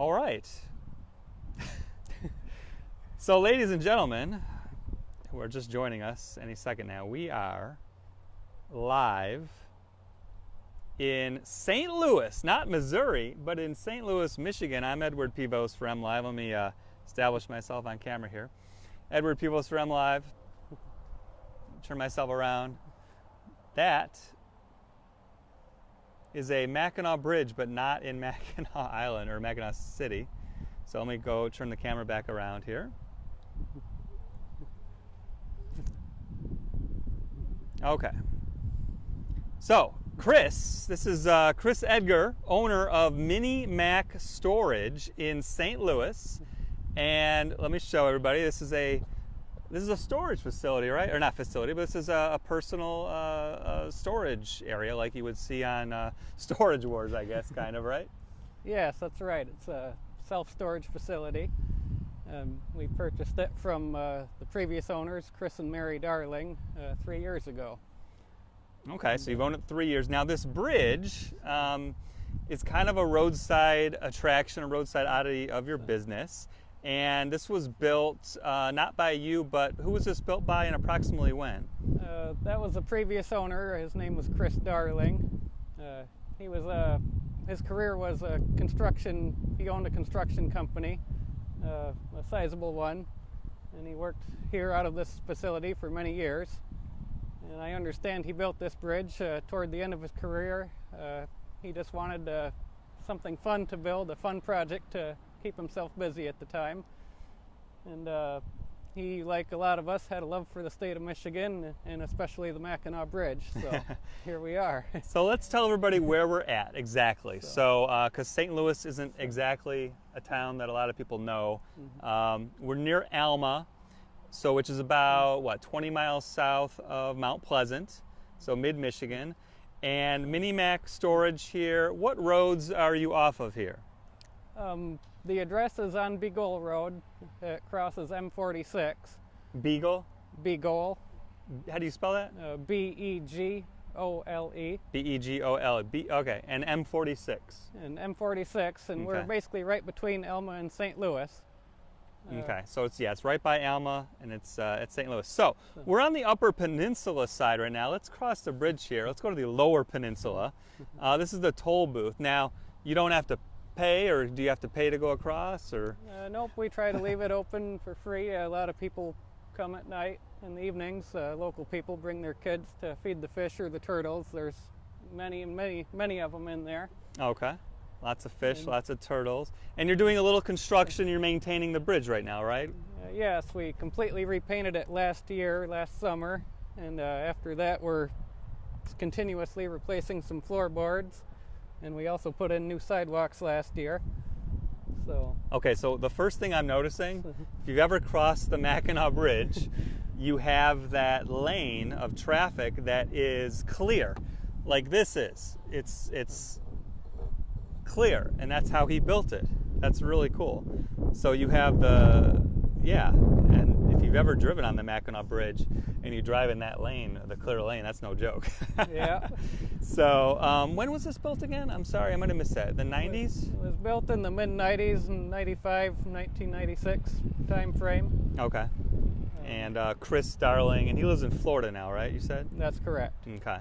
All right. So, ladies and gentlemen, who are just joining us any second now, we are live in St. Louis, not Missouri, but in St. Louis, Michigan. I'm Edward Pivos for MLive. Let me establish myself on camera here. Edward Pivos for MLive. Turn myself around. That is a Mackinac bridge, but not in Mackinac Island or Mackinac City. So let me go turn the camera back around here. Okay. So, Chris, this is Chris Edgar, owner of Mackinac Storage in St. Louis. And let me show everybody, this is a storage facility, right? Or not facility, but this is a personal storage area like you would see on Storage Wars, I guess, kind of, right? Yes, that's right. It's a self-storage facility. We purchased it from the previous owners, Chris and Mary Darling, 3 years ago. Okay, so you've owned it 3 years. Now this bridge is kind of a roadside attraction, a roadside oddity of your business. And this was built not by you, but who was this built by and approximately when? That was the previous owner. His name was Chris Darling. His career was construction. He owned a construction company, a sizable one, and he worked here out of this facility for many years. And I understand he built this bridge toward the end of his career. He just wanted something fun to build, a fun project to keep himself busy at the time. And he, like a lot of us, had a love for the state of Michigan and especially the Mackinac Bridge. So here we are. So let's tell everybody where we're at exactly. So, because St. Louis isn't exactly a town that a lot of people know. Mm-hmm. We're near Alma, which is about, 20 miles south of Mount Pleasant, so mid-Michigan. And Mackinac Storage here, what roads are you off of here? The address is on Beagle Road. It crosses M46. Beagle? Beagle. How do you spell that? B-E-G-O-L-E. B-E-G-O-L-E. Okay, and M46. And M46, and we're basically right between Alma and St. Louis. Okay, so it's right by Alma, and it's at St. Louis. So we're on the Upper Peninsula side right now. Let's cross the bridge here. Let's go to the Lower Peninsula. This is the toll booth. Now, you don't have to pay, or do you have to pay to go across? Or nope, we try to leave it open for free. A lot of people come at night in the evenings. Local people bring their kids to feed the fish or the turtles. There's many of them in there. Okay. Lots of fish, lots of turtles. And you're doing a little construction, you're maintaining the bridge right now, right? Yes, we completely repainted it last summer. And after that, we're continuously replacing some floorboards. And we also put in new sidewalks last year. Okay, so the first thing I'm noticing, if you've ever crossed the Mackinac Bridge, you have that lane of traffic that is clear, like this is. It's clear, and that's how he built it. That's really cool. So you have and if you've ever driven on the Mackinac Bridge and you drive in that lane, the clear lane, that's no joke. Yeah. So when was this built again? I'm sorry, I might have missed that. The 90s? It was built in the mid-90s, 1996 time frame. Okay. And Chris Darling, and he lives in Florida now, right, you said? That's correct. Okay.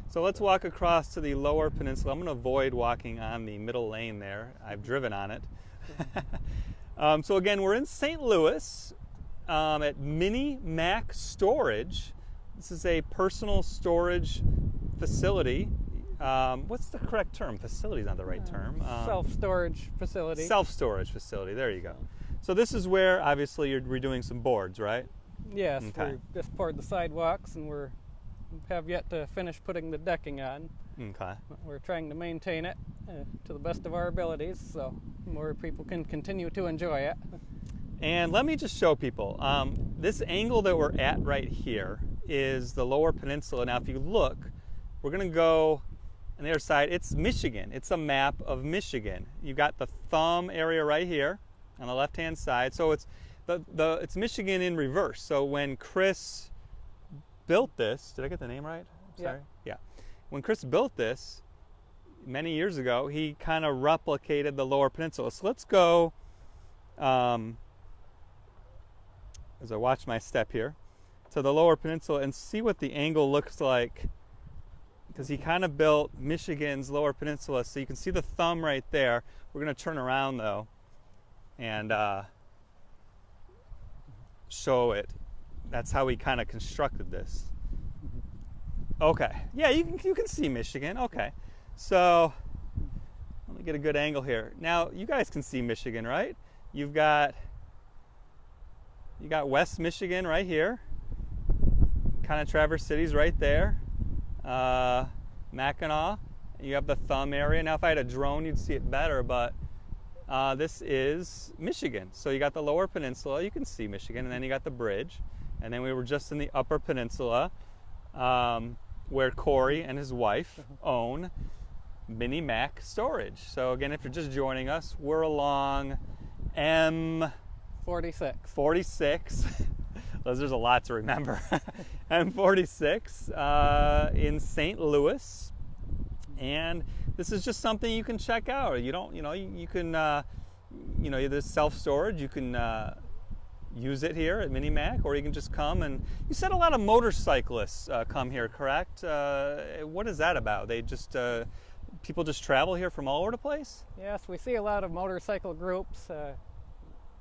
So let's walk across to the Lower Peninsula. I'm going to avoid walking on the middle lane there. I've driven on it. So again, we're in St. Louis at Mackinac Storage. This is a personal storage facility. What's the correct term? Facility is not the right term. Self-storage facility. Self-storage facility. There you go. So this is where, obviously, you're redoing some boards, right? Yes. Okay. We just poured the sidewalks, and we have yet to finish putting the decking on. Okay. We're trying to maintain it to the best of our abilities, so more people can continue to enjoy it. And let me just show people, this angle that we're at right here is the Lower Peninsula. Now, if you look, we're going to go on the other side. It's Michigan. It's a map of Michigan. You've got the thumb area right here on the left-hand side. So it's it's Michigan in reverse. So when Chris built this, did I get the name right? Sorry. Yeah. When Chris built this, many years ago, he kind of replicated the Lower Peninsula. So let's go, as I watch my step here, to the Lower Peninsula and see what the angle looks like, because he kind of built Michigan's Lower Peninsula. So you can see the thumb right there. We're going to turn around though and show it. That's how he kind of constructed this. Okay, yeah, you can see Michigan. Okay, so let me get a good angle here. Now you guys can see Michigan, right? You got West Michigan right here. Kind of Traverse City's right there. Mackinac. You have the thumb area. Now if I had a drone, you'd see it better, but this is Michigan. So you got the Lower Peninsula. You can see Michigan, and then you got the bridge. And then we were just in the Upper Peninsula, where Corey and his wife own Mackinac storage. So again, if you're just joining us, we're along M46. 46. There's a lot to remember. M46 in St. Louis, and this is just something you can check out. You don't, you can, there's self-storage. You can use it here at Mackinac, or you can just come and. You said a lot of motorcyclists come here, correct? What is that about? They just people just travel here from all over the place? Yes, we see a lot of motorcycle groups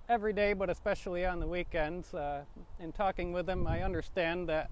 every day, but especially on the weekends. In talking with them, I understand that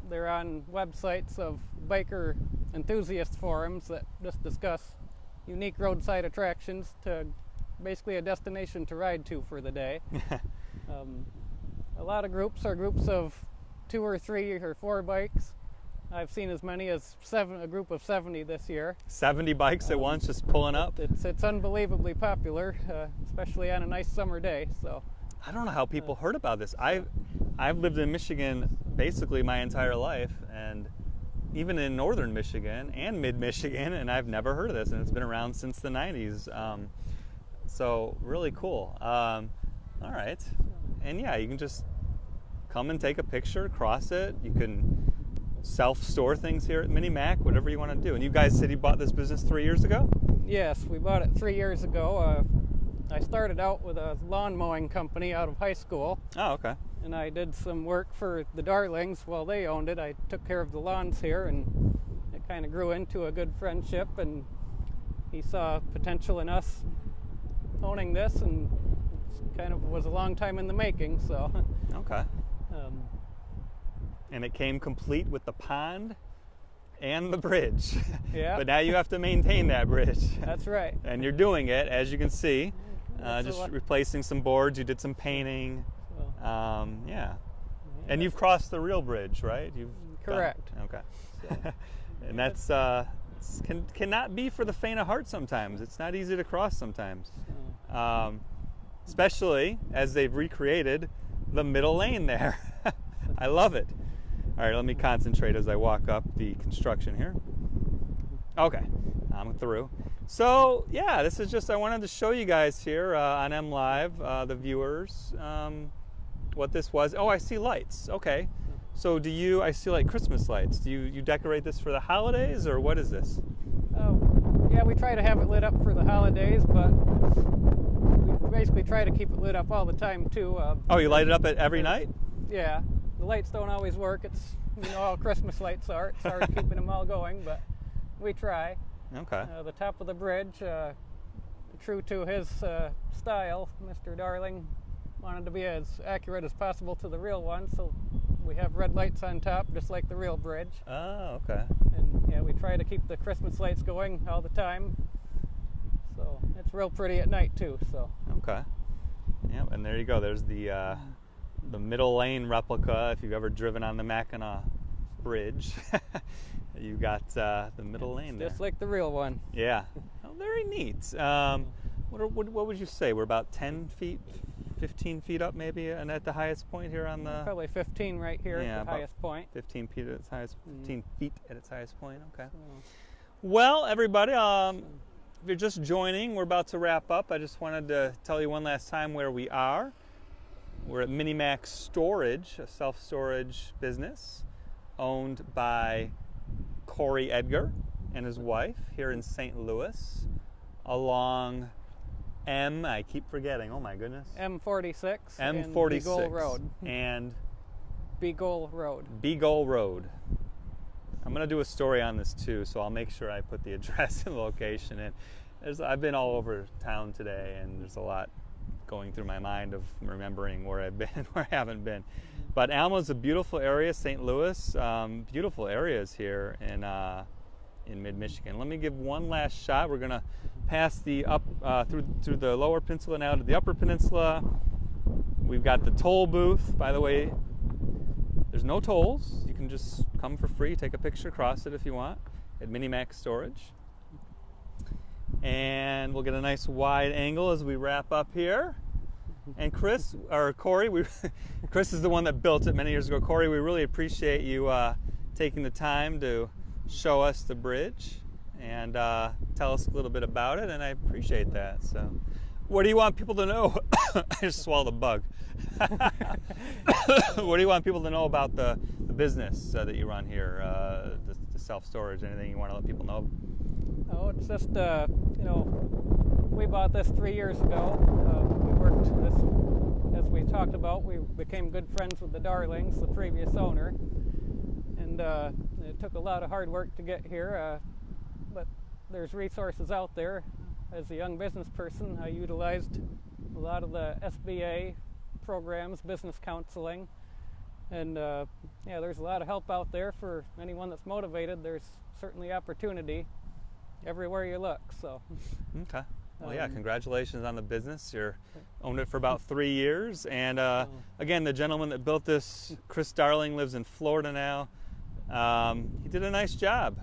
they're on websites of biker enthusiast forums that just discuss unique roadside attractions to basically a destination to ride to for the day. A lot of groups are groups of 2 or 3 or 4 bikes. I've seen as many as a group of 70 this year. 70 bikes at once, just pulling up? It's unbelievably popular, especially on a nice summer day. So I don't know how people heard about this. I've lived in Michigan basically my entire life, and even in northern Michigan and mid-Michigan, and I've never heard of this, and it's been around since the 90s. So really cool. All right. And yeah, you can just come and take a picture, cross it. You can self-store things here at Mackinac, whatever you want to do. And you guys said you bought this business 3 years ago? Yes, we bought it 3 years ago. I started out with a lawn mowing company out of high school. Oh, okay. And I did some work for the Darlings while they owned it. I took care of the lawns here, and it kind of grew into a good friendship, and he saw potential in us owning this, and it kind of was a long time in the making, so. Okay. And it came complete with the pond and the bridge. Yeah. But now you have to maintain that bridge. That's right. And you're doing it, as you can see. Just replacing some boards. You did some painting. Yeah. And you've crossed the real bridge, right? Correct. Okay. So, and that's cannot be for the faint of heart sometimes. It's not easy to cross sometimes. Especially as they've recreated the middle lane there. I love it. All right, let me concentrate as I walk up the construction here. Okay, I'm through. So yeah, this is just, I wanted to show you guys here on MLive, the viewers, what this was. Oh, I see lights. Okay. So I see like Christmas lights. Do you decorate this for the holidays, or what is this? Yeah, we try to have it lit up for the holidays, but we basically try to keep it lit up all the time too. Oh, you light it up every night? Yeah. The lights don't always work. It's, how Christmas lights are. It's hard keeping them all going, but we try. Okay. The top of the bridge, true to his style, Mr. Darling wanted to be as accurate as possible to the real one, so we have red lights on top, just like the real bridge. Oh, okay. And yeah, we try to keep the Christmas lights going all the time, so it's real pretty at night too. So. Okay. Yeah, and there you go. There's the middle lane replica. If you've ever driven on the Mackinac Bridge, you got the middle lane there. Just like the real one. Yeah. Oh, very neat. What would you say? We're about 10 feet, 15 feet up maybe, and at the highest point here on the... Probably 15 right here at the highest point. 15 feet at its highest, 15 feet at its highest point. Okay. Well, everybody, if you're just joining, we're about to wrap up. I just wanted to tell you one last time where we are. We're at Mackinac Storage, a self-storage business owned by Corey Edgar and his wife here in St. Louis along I keep forgetting, oh my goodness. M46 M46 and Beagle Road. And Beagle Road. Beagle Road. I'm going to do a story on this too, so I'll make sure I put the address and location in. I've been all over town today, and there's a lot going through my mind of remembering where I've been and where I haven't been. But Alma's a beautiful area, St. Louis, beautiful areas here in mid-Michigan. Let me give one last shot. We're going to pass the through the lower peninsula now to the upper peninsula. We've got the toll booth. By the way, there's no tolls. You can just come for free, take a picture, cross it if you want at Mackinac storage. And we'll get a nice wide angle as we wrap up here. And Chris, or Corey, Chris is the one that built it many years ago. Corey, we really appreciate you taking the time to show us the bridge and tell us a little bit about it, and I appreciate that. So, what do you want people to know? I just swallowed a bug. What do you want people to know about the business that you run here, the self-storage? Anything you want to let people know? Oh, it's just, we bought this 3 years ago. We worked this, as we talked about, we became good friends with the Darlings, the previous owner. And it took a lot of hard work to get here, but there's resources out there. As a young business person, I utilized a lot of the SBA programs, business counseling, and there's a lot of help out there for anyone that's motivated. There's certainly opportunity everywhere you look. So okay, well, yeah, congratulations on the business. You're owned it for about 3 years, and again, the gentleman that built this, Chris Darling, lives in Florida now. He did a nice job.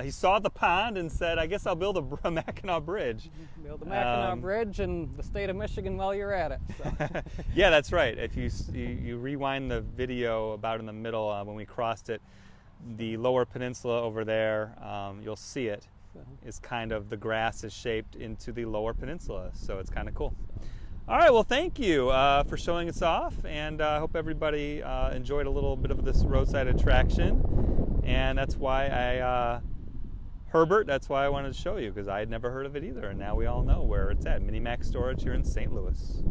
He saw the pond and said, I guess I'll build a Mackinac Bridge. Build the Mackinac Bridge in the state of Michigan while you're at it. So. Yeah, that's right. If you rewind the video about in the middle when we crossed it, the lower peninsula over there, you'll see it. Is kind of, the grass is shaped into the lower peninsula, so it's kind of cool. All right, well, thank you for showing us off, and I hope everybody enjoyed a little bit of this roadside attraction. And that's why Herbert, that's why I wanted to show you, because I had never heard of it either, and now we all know where it's at. Mackinac Storage here in St. Louis.